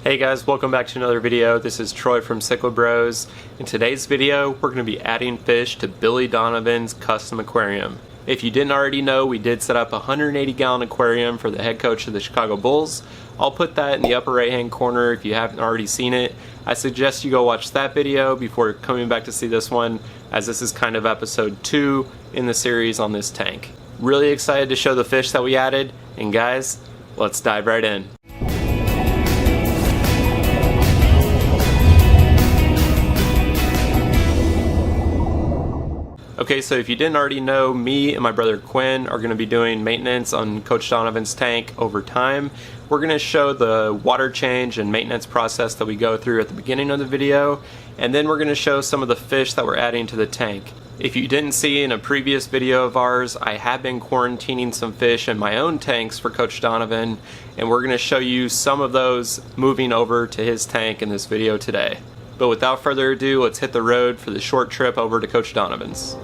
Hey guys, welcome back to another video. This is Troy from Cichlid Bros. In today's video, we're going to be adding fish to Billy Donovan's custom aquarium. If you didn't already know, we did set up a 180-gallon aquarium for the head coach of the Chicago Bulls. I'll put that in the upper right-hand corner if you haven't already seen it. I suggest you go watch that video before coming back to see this one, as this is kind of episode 2 in the series on this tank. Really excited to show the fish that we added, and guys, let's dive right in. Okay, so if you didn't already know, me and my brother Quinn are going to be doing maintenance on Coach Donovan's tank over time. We're going to show the water change and maintenance process that we go through at the beginning of the video, and then we're going to show some of the fish that we're adding to the tank. If you didn't see in a previous video of ours, I have been quarantining some fish in my own tanks for Coach Donovan, and we're going to show you some of those moving over to his tank in this video today. But without further ado, let's hit the road for the short trip over to Coach Donovan's.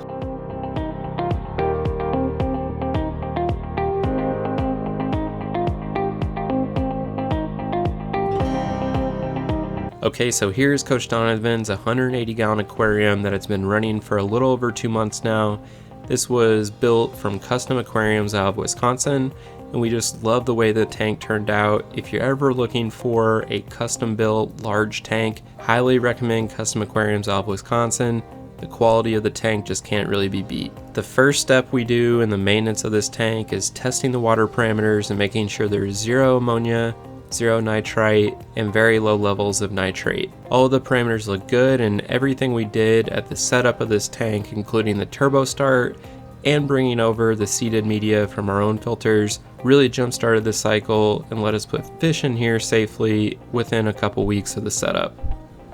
Okay, so here's Coach Donovan's 180-gallon aquarium that it's been running for a little over 2 months now. This was built from custom aquariums out of Wisconsin, and we just love the way the tank turned out. If you're ever looking for a custom-built large tank, highly recommend Custom Aquariums out of Wisconsin. The quality of the tank just can't really be beat. The first step we do in the maintenance of this tank is testing the water parameters and making sure there's zero ammonia, zero nitrite, and very low levels of nitrate. All of the parameters look good, and everything we did at the setup of this tank, including the turbo start and bringing over the seeded media from our own filters, really jump-started the cycle and let us put fish in here safely within a couple weeks of the setup.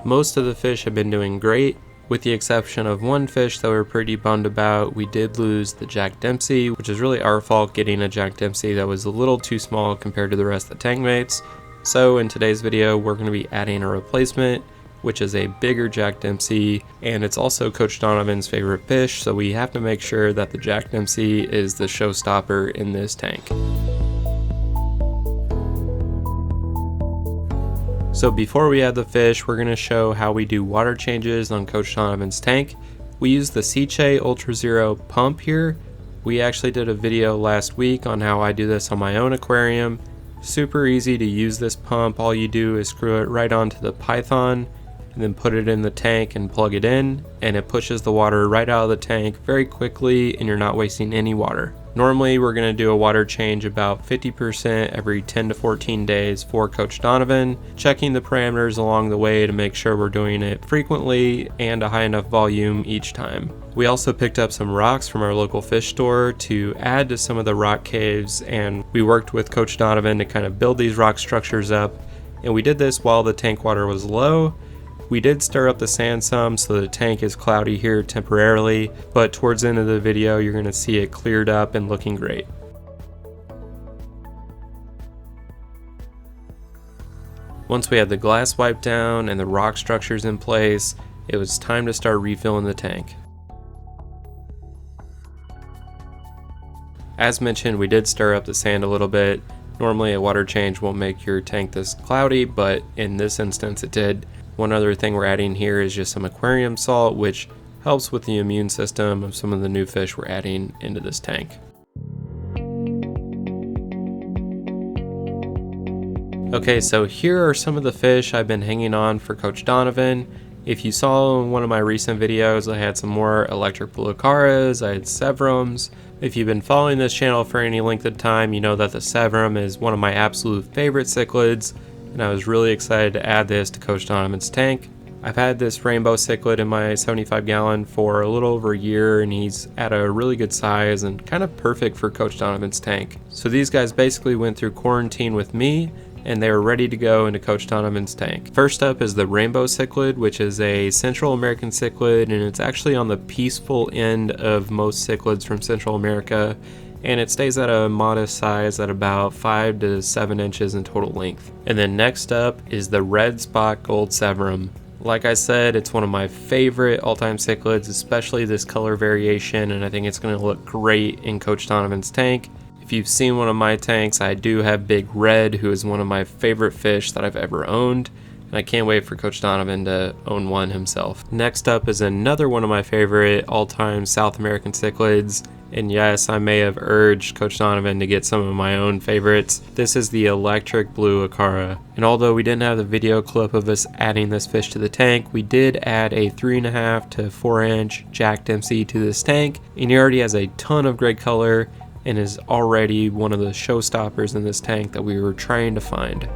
Most of the fish have been doing great, with the exception of one fish that we're pretty bummed about. We did lose the Jack Dempsey, which is really our fault getting a Jack Dempsey that was a little too small compared to the rest of the tank mates. So in today's video, we're going to be adding a replacement, which is a bigger Jack Dempsey, and it's also Coach Donovan's favorite fish, so we have to make sure that the Jack Dempsey is the showstopper in this tank. So before we add the fish, we're going to show how we do water changes on Coach Donovan's tank. We use the Cichlids Ultra Zero pump here. We actually did a video last week on how I do this on my own aquarium. Super easy to use this pump. All you do is screw it right onto the python and then put it in the tank and plug it in, and it pushes the water right out of the tank very quickly, and you're not wasting any water. Normally we're going to do a water change about 50% every 10 to 14 days for Coach Donovan, checking the parameters along the way to make sure we're doing it frequently and a high enough volume each time. We also picked up some rocks from our local fish store to add to some of the rock caves, and we worked with Coach Donovan to kind of build these rock structures up, and we did this while the tank water was low. We did stir up the sand some, so the tank is cloudy here temporarily, but towards the end of the video you're going to see it cleared up and looking great. Once we had the glass wiped down and the rock structures in place, it was time to start refilling the tank. As mentioned, we did stir up the sand a little bit. Normally a water change won't make your tank this cloudy, but in this instance it did. One other thing we're adding here is just some aquarium salt, which helps with the immune system of some of the new fish we're adding into this tank. Okay, so here are some of the fish I've been hanging on for Coach Donovan. If you saw in one of my recent videos, I had some more Electric Blue Acaras, I had Severums. If you've been following this channel for any length of time, you know that the Severum is one of my absolute favorite cichlids, and I was really excited to add this to Coach Donovan's tank. I've had this rainbow cichlid in my 75-gallon for a little over a year, and he's at a really good size and kind of perfect for Coach Donovan's tank. So these guys basically went through quarantine with me, and they were ready to go into Coach Donovan's tank. First up is the rainbow cichlid, which is a Central American cichlid, and it's actually on the peaceful end of most cichlids from Central America, and it stays at a modest size at about 5 to 7 inches in total length. And then next up is the Red Spot Gold Severum. Like I said, it's one of my favorite all-time cichlids, especially this color variation, and I think it's going to look great in Coach Donovan's tank. If you've seen one of my tanks, I do have Big Red, who is one of my favorite fish that I've ever owned, and I can't wait for Coach Donovan to own one himself. Next up is another one of my favorite all-time South American cichlids, and yes, I may have urged Coach Donovan to get some of my own favorites. This is the Electric Blue Acara, and although we didn't have the video clip of us adding this fish to the tank, we did add a 3.5 to 4 inch Jack Dempsey to this tank, and he already has a ton of great color and is already one of the showstoppers in this tank that we were trying to find.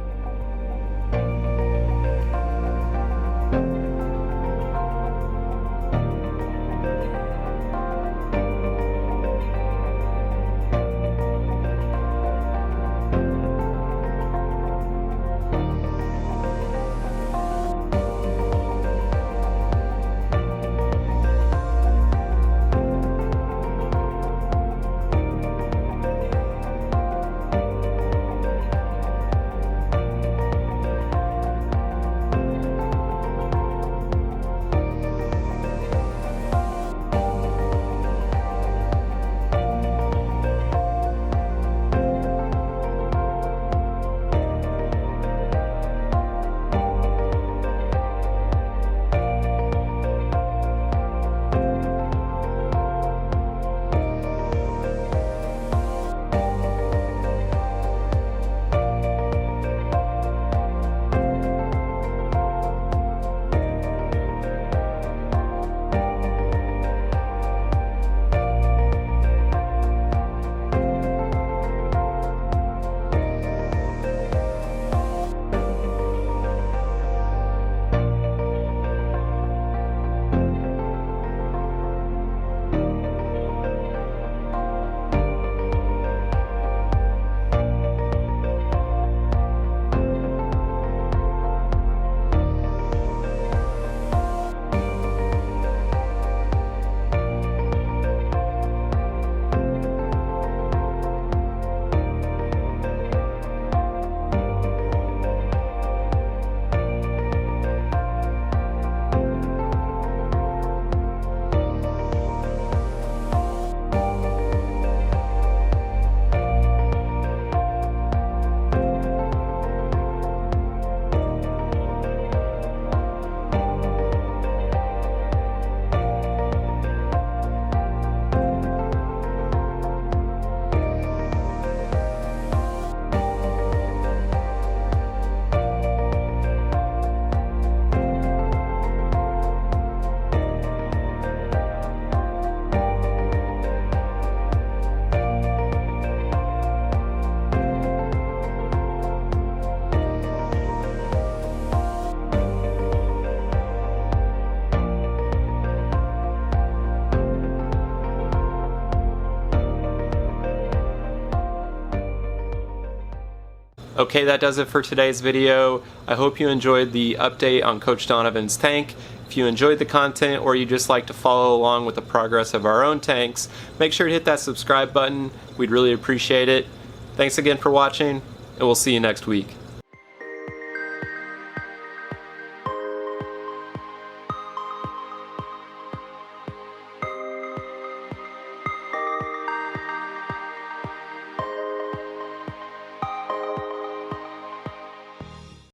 Okay, that does it for today's video. I hope you enjoyed the update on Coach Donovan's tank. If you enjoyed the content or you just like to follow along with the progress of our own tanks, make sure to hit that subscribe button. We'd really appreciate it. Thanks again for watching, and we'll see you next week.